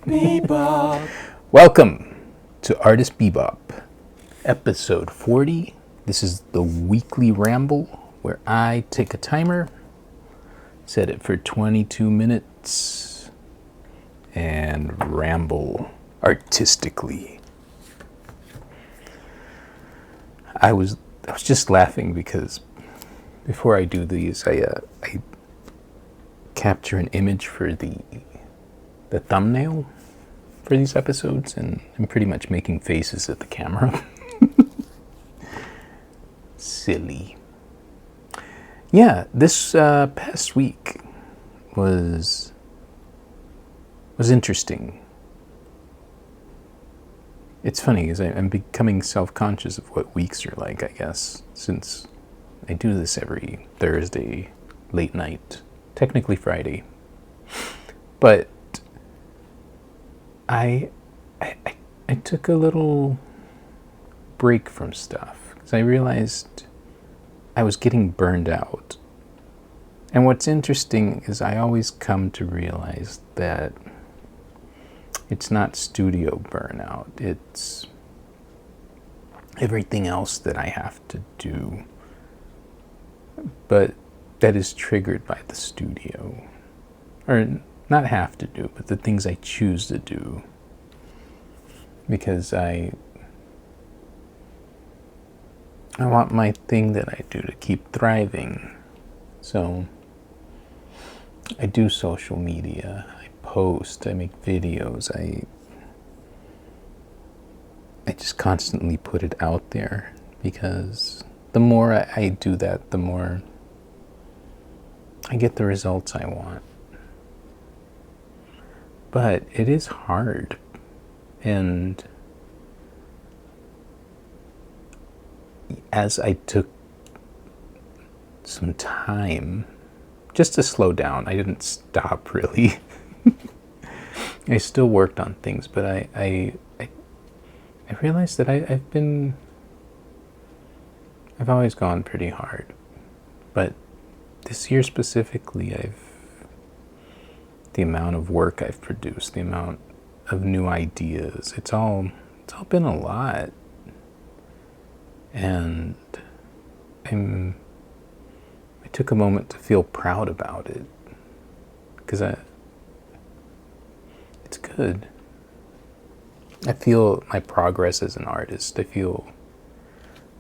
Bebop. Welcome to Artist Bebop, episode 40. This is the weekly ramble where I take a timer, set it for 22 minutes, and ramble artistically. I was just laughing because before I do these, I capture an image for the thumbnail for these episodes, and I'm pretty much making faces at the camera. Silly. Yeah, this past week was interesting. It's funny because I'm becoming self-conscious of what weeks are like, I guess, since I do this every Thursday, late night, technically Friday. But I took a little break from stuff because I realized I was getting burned out. And what's interesting is I always come to realize that it's not studio burnout. It's everything else that I have to do, but that is triggered by the studio. Or not have to do, but the things I choose to do. Because I want my thing that I do to keep thriving. So I do social media, I post, I make videos, I just constantly put it out there, because the more I do that, the more I get the results I want. But it is hard, and as I took some time just to slow down, I didn't stop really. I still worked on things, but I realized that I've always gone pretty hard, but this year specifically, the amount of work I've produced, the amount of new ideas, it's all been a lot. And I took a moment to feel proud about it, because it's good. I feel my progress as an artist. I feel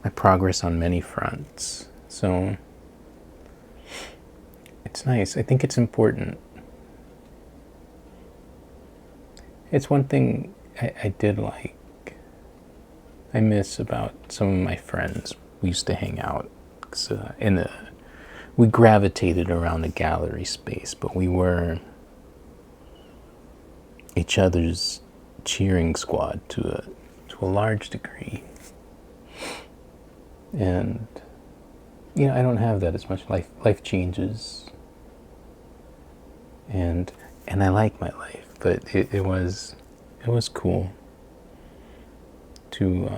my progress on many fronts. So it's nice. I think it's important. It's one thing I did like, I miss about some of my friends. We used to hang out we gravitated around the gallery space, but we were each other's cheering squad to a large degree. And I don't have that as much. Life changes, and I like my life, but it was cool to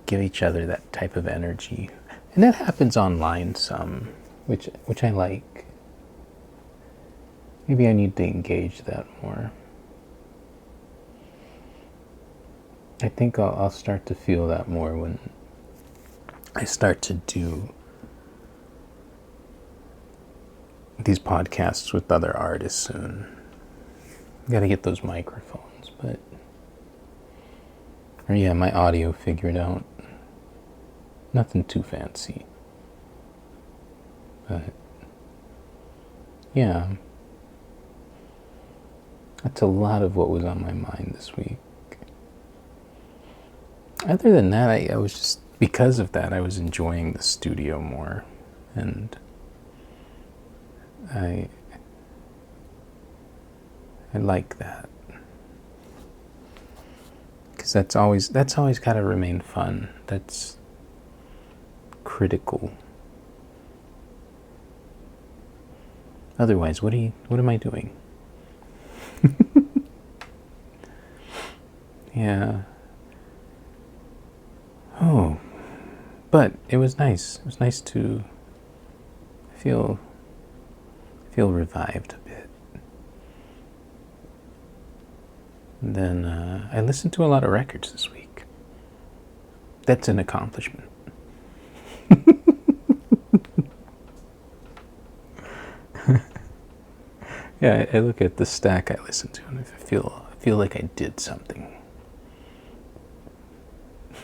give each other that type of energy. And that happens online some, which I like. Maybe I need to engage that more. I think I'll start to feel that more when I start to do these podcasts with other artists soon. Gotta get those microphones, my audio figured out. Nothing too fancy. But yeah, that's a lot of what was on my mind this week. Other than that, I was just, because of that, I was enjoying the studio more, and I like that, because that's always got to remain fun. That's critical. Otherwise, what am I doing? Yeah. Oh, but it was nice. It was nice to feel revived a bit. And then I listened to a lot of records this week. That's an accomplishment. Yeah, I look at the stack I listen to, and I feel like I did something.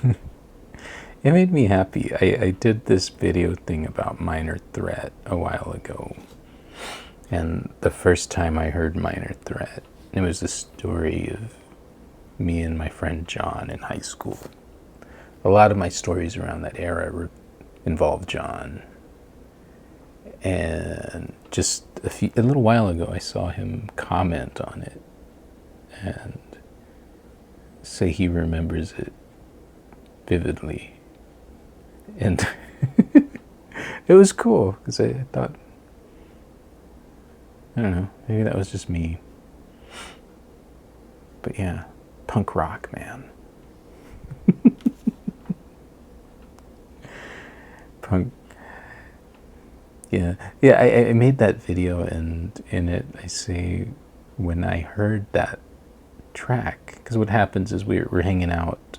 It made me happy. I did this video thing about Minor Threat a while ago, and the first time I heard Minor Threat, it was the story of me and my friend John in high school. A lot of my stories around that era involve John. And just a little while ago, I saw him comment on it and say he remembers it vividly. And it was cool because I thought, I don't know, maybe that was just me. But yeah, punk rock, man. Punk. Yeah, I made that video, and in it I say, when I heard that track, because what happens is we're hanging out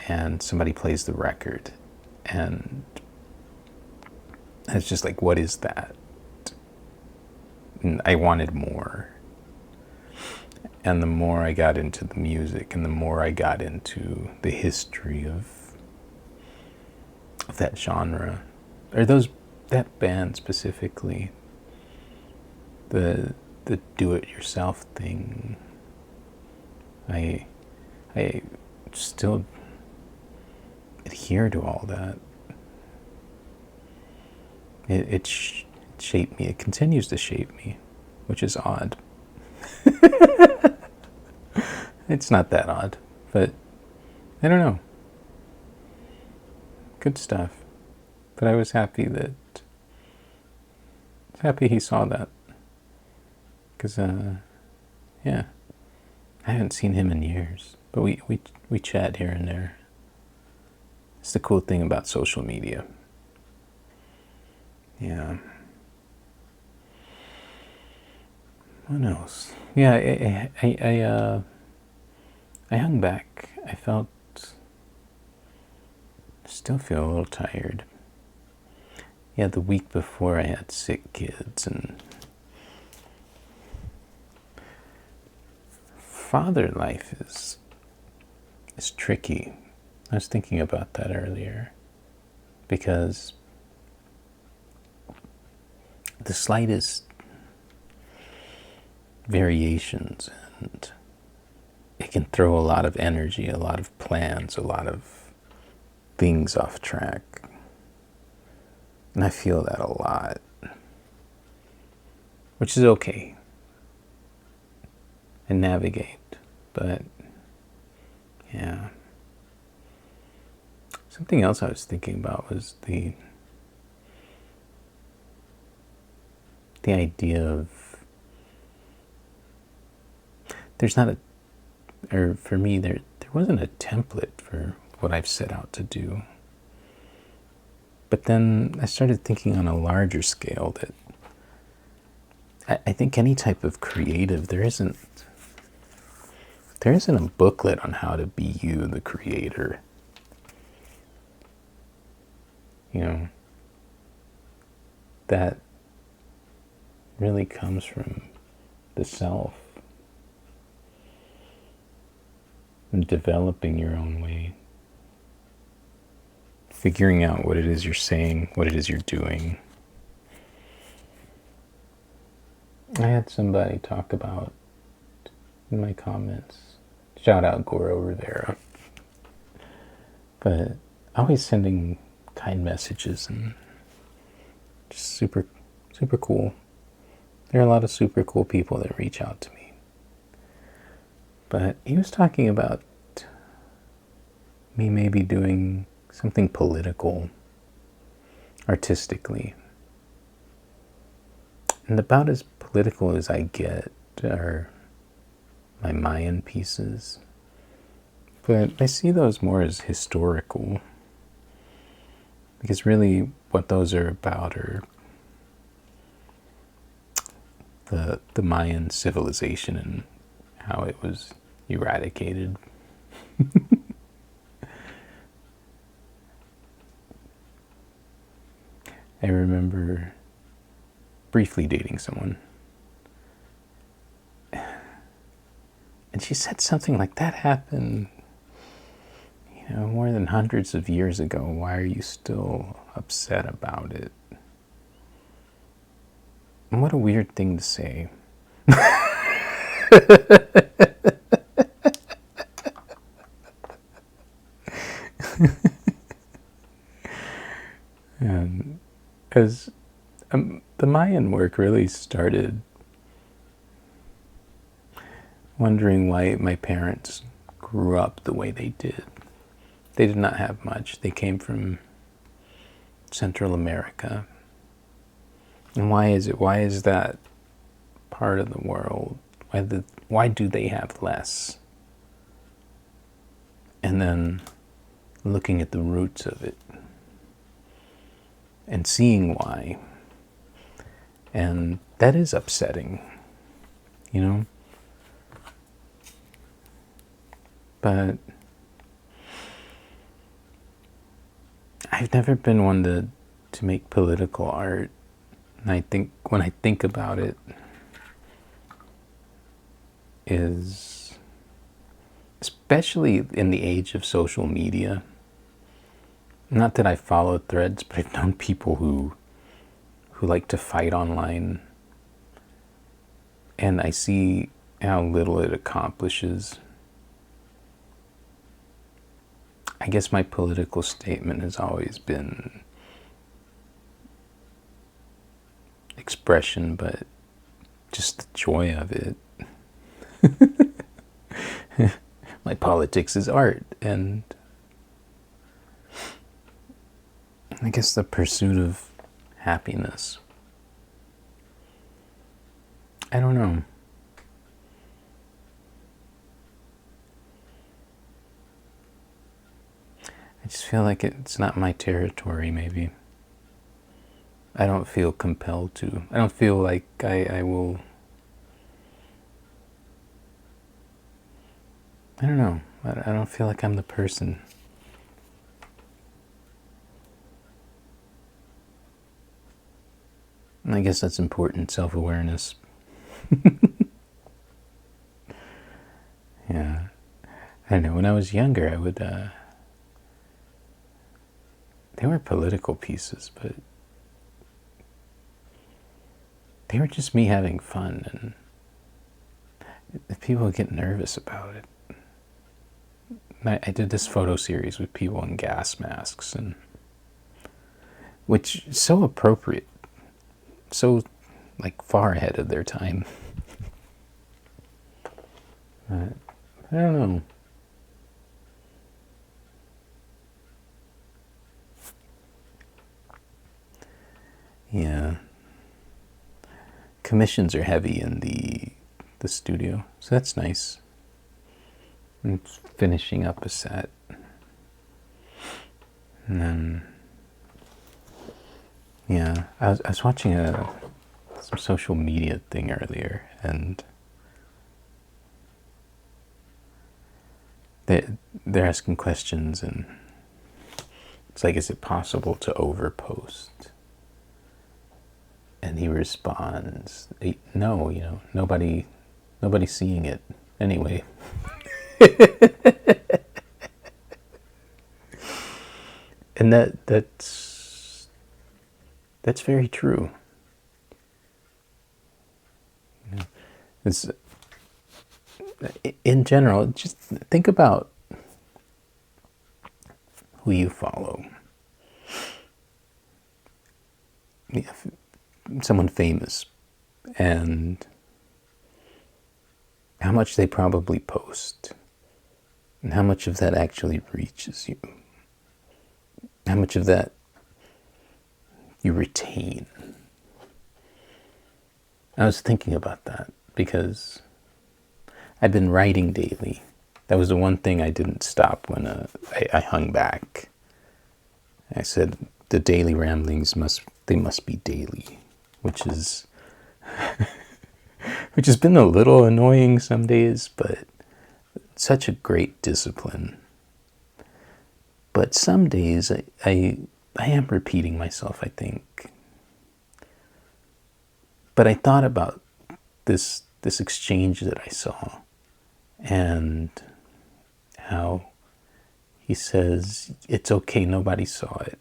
and somebody plays the record, and it's just like, what is that? And I wanted more. And the more I got into the music, and the more I got into the history of that genre, or that band specifically, the do-it-yourself thing, I still adhere to all that. It shaped me. It continues to shape me, which is odd. It's not that odd, but I don't know. Good stuff. But I was happy he saw that. Because, yeah, I haven't seen him in years. But we chat here and there. It's the cool thing about social media. Yeah. What else? Yeah, I hung back. I still feel a little tired. Yeah, the week before I had sick kids, and father life is tricky. I was thinking about that earlier, because the slightest variations, and it can throw a lot of energy, a lot of plans, a lot of things off track. And I feel that a lot, which is okay. And navigate, but yeah. Something else I was thinking about was the idea of, there's not or for me, there wasn't a template for what I've set out to do. But then I started thinking on a larger scale that I think any type of creative, there isn't a booklet on how to be you, the creator. You know, that really comes from the self and developing your own way, figuring out what it is you're saying, what it is you're doing. I had somebody talk about in my comments, shout out Goro Rivera, but always sending kind messages and just super, super cool. There are a lot of super cool people that reach out to me. But he was talking about me maybe doing something political, artistically. And about as political as I get are my Mayan pieces. But I see those more as historical. Because really what those are about are the Mayan civilization and how it was eradicated. I remember briefly dating someone, and she said something like, that happened, more than hundreds of years ago. Why are you still upset about it? And what a weird thing to say. And as the Mayan work really started wondering why my parents grew up the way they did. They did not have much. They came from Central America. And why is that part of the world? Why do they have less? And then looking at the roots of it and seeing why. And that is upsetting, But I've never been one to make political art. And I think when I think about it, is especially in the age of social media. Not that I follow threads, but I've known people who like to fight online, and I see how little it accomplishes. I guess my political statement has always been expression, but just the joy of it. My politics is art, and I guess the pursuit of happiness. I don't know. I just feel like it's not my territory, maybe. I don't feel compelled to. I don't feel like I will. I don't know. I don't feel like I'm the person. And I guess that's important, self-awareness. Yeah. I don't know. When I was younger, I would. They were political pieces, but they were just me having fun, and people would get nervous about it. I did this photo series with people in gas masks, and which is so appropriate, so like far ahead of their time. I don't know. Yeah. Commissions are heavy in the studio, so that's nice. I'm finishing up a set. And then, yeah, I was watching some social media thing earlier, and they're asking questions, and it's like, is it possible to overpost? And he responds, no, nobody's seeing it anyway. And that's very true. It's, in general, just think about who you follow. Someone famous, and how much they probably post, and how much of that actually reaches you, how much of that you retain. I was thinking about that because I've been writing daily. That was the one thing I didn't stop when I hung back. I said the daily ramblings must be daily, which has been a little annoying some days, but such a great discipline. But some days I am repeating myself, I think. But I thought about this exchange that I saw, and how he says, it's okay, nobody saw it.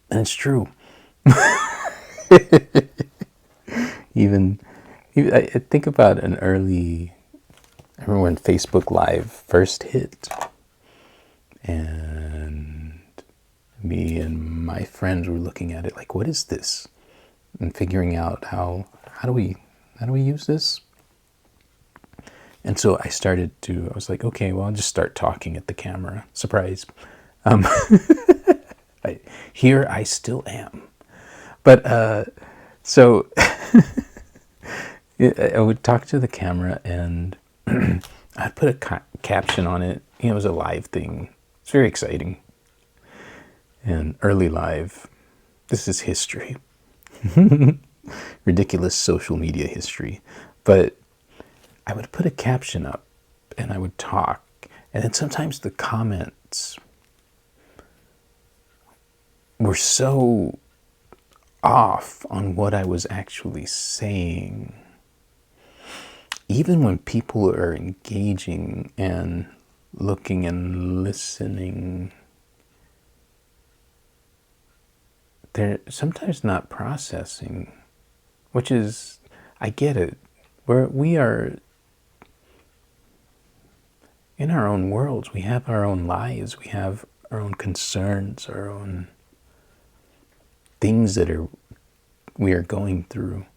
And it's true. Even I think about an early, I remember when Facebook Live first hit, and me and my friends were looking at it like, what is this? And figuring out how do we use this? And so I was like, okay, well, I'll just start talking at the camera. Surprise. Here I still am. But so I would talk to the camera, and I'd put a caption on it. It was a live thing. It's very exciting. And early live, this is history. Ridiculous social media history. But I would put a caption up, and I would talk, and then sometimes the comments were so off on what I was actually saying. Even when people are engaging and looking and listening, they're sometimes not processing, which is, I get it. We are in our own worlds. We have our own lives. We have our own concerns, our own things that we are going through.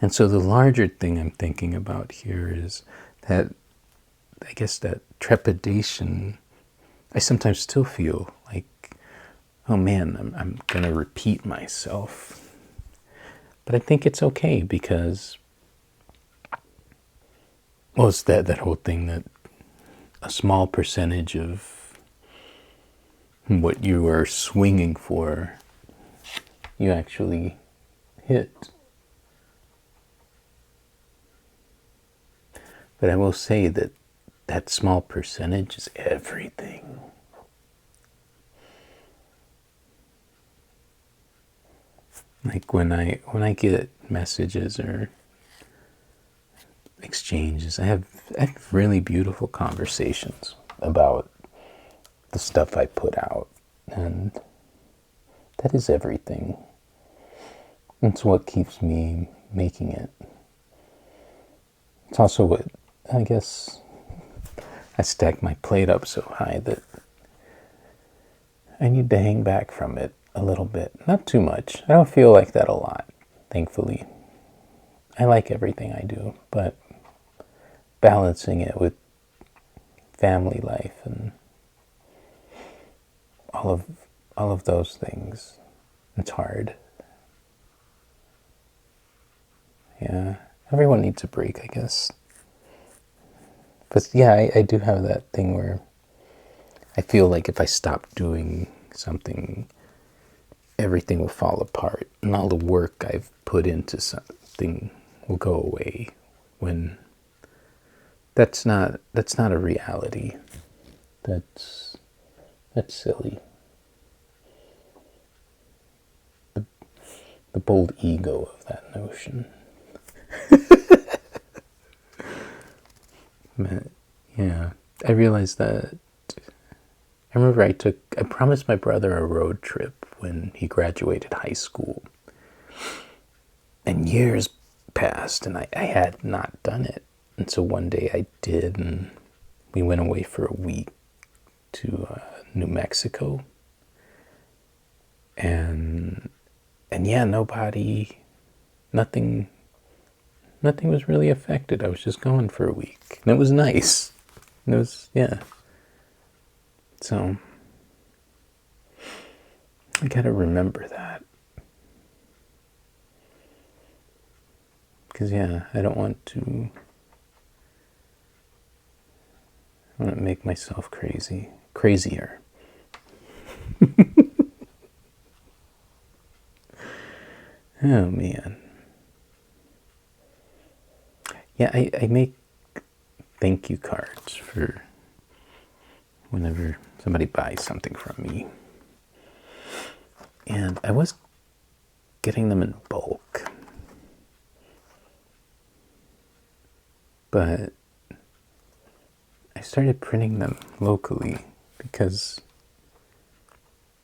And so the larger thing I'm thinking about here is that, I guess, that trepidation. I sometimes still feel like, oh man, I'm going to repeat myself. But I think it's okay, because, well, it's that whole thing that a small percentage of what you are swinging for, you actually hit. But I will say that that small percentage is everything. Like when I get messages or exchanges, I have really beautiful conversations about the stuff I put out, and that is everything. It's what keeps me making it. It's also what, I guess, I stack my plate up so high that I need to hang back from it a little bit. Not too much. I don't feel like that a lot, thankfully. I like everything I do, but balancing it with family life and all of those things, it's hard. Yeah, everyone needs a break, I guess. But yeah, I do have that thing where I feel like if I stop doing something, everything will fall apart, and all the work I've put into something will go away, when that's not a reality. That's silly. The bold ego of that notion. Yeah, I realized that. I remember I promised my brother a road trip when he graduated high school. And years passed, and I had not done it. And so one day I did, and we went away for a week to New Mexico. And yeah, nothing was really affected. I was just gone for a week. And it was nice. And it was, yeah. So, I gotta remember that. Because, yeah, I don't want to make myself crazier. Oh, man. Yeah, I make thank you cards for whenever somebody buys something from me. And I was getting them in bulk. But I started printing them locally because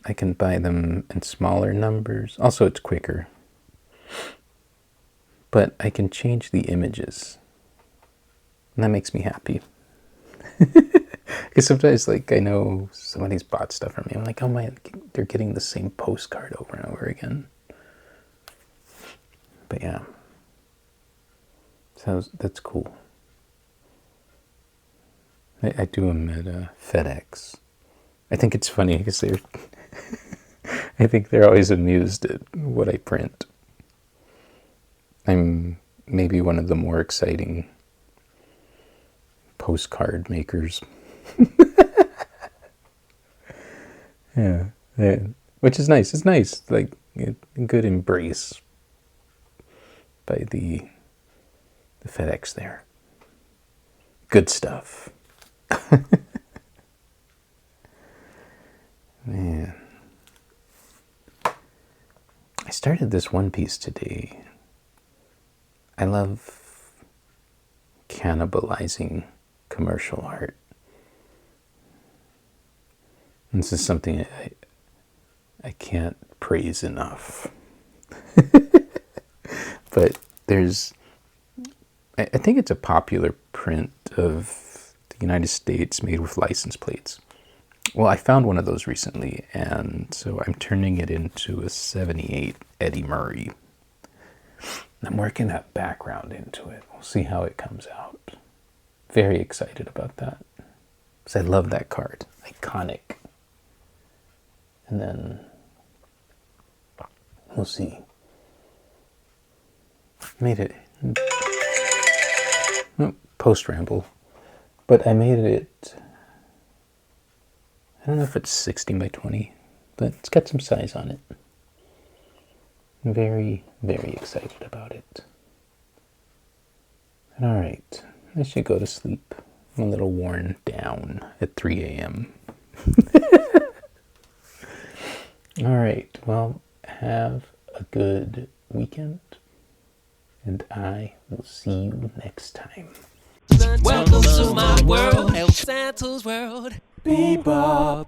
I can buy them in smaller numbers. Also, it's quicker. But I can change the images. And that makes me happy. Because sometimes, like, I know somebody's bought stuff from me. I'm like, oh my, they're getting the same postcard over and over again. But yeah. So that's cool. I do them at FedEx. I think it's funny because they're... I think they're always amused at what I print. I'm maybe one of the more exciting postcard makers. Yeah, which is nice. It's nice, like a good embrace by the FedEx there. Good stuff. Man, I started this one piece today. I love cannibalizing commercial art. This is something I can't praise enough. But there's, I think it's a popular print of the United States made with license plates. Well, I found one of those recently, and so I'm turning it into a 78 Eddie Murray. I'm working that background into it. We'll see how it comes out. Very excited about that. Because I love that card. Iconic. And then we'll see. Made it post ramble, but I made it. I don't know if it's 16 by 20, but it's got some size on it. I'm very, very excited about it. All right, I should go to sleep. I'm a little worn down at 3 a.m. All right, well, have a good weekend, and I will see you next time. Welcome to my world, El Santo's world. Bebop.